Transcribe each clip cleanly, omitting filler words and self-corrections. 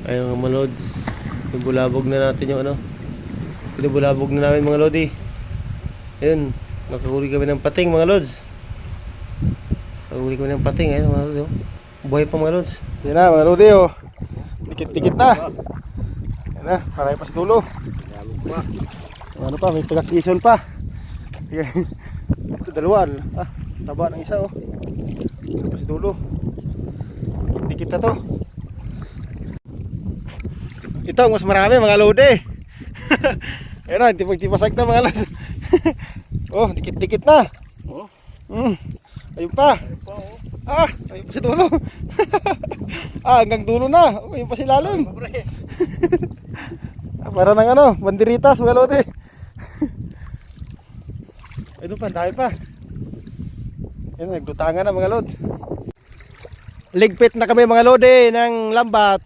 Ayun mga lods. Binubulabog na natin yung ano. Binubulabog na namin mga lodi. Ayun. Nakahuli kami ng pating mga lods. Nakahuli kami ng pating. Ayun mga lods. Buhay pa mga lods. Yan na mga lodi oh. Dikit-dikit na. Yan na, marami pa sa dulo. Ano pa, may taga-kison pa. Ito dalawa. Taba ng isa oh. Ano pa sa dulo. Dikit na to. Ito mas marami mga lodi. Ayan na, tipag-tipasag na mga lodi. Oh, dikit-dikit na. Ayun pa. Ayun pa sa dulo. Hanggang dulo na. Ayun pa si lalim. Para ng ano, banderitas mga lodi. Ayun pa, dami pa. Ayun, nagdutangan na mga lodi. Ligpit na kami mga lodi ng lambat.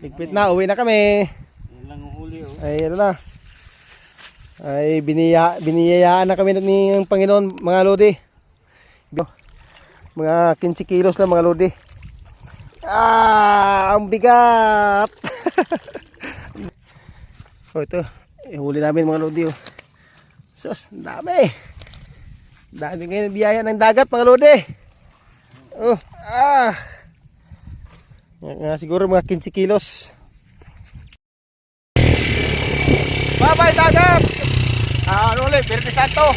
Ligpit na, uwi na kami. Yan lang ang huli oh. Ay ano na. Ay biniyayaan na kami ng Panginoon mga lodi. Mga 15 kilos lang mga lodi. Ang bigat. Oh ito, ihuli namin mga lodi oh. Sus, dami. Dami ngayon biyaya ng dagat mga lodi. Oh, siguro mga 15 kilos. Bye-bye dagat. Ano ulit, Birte Santo.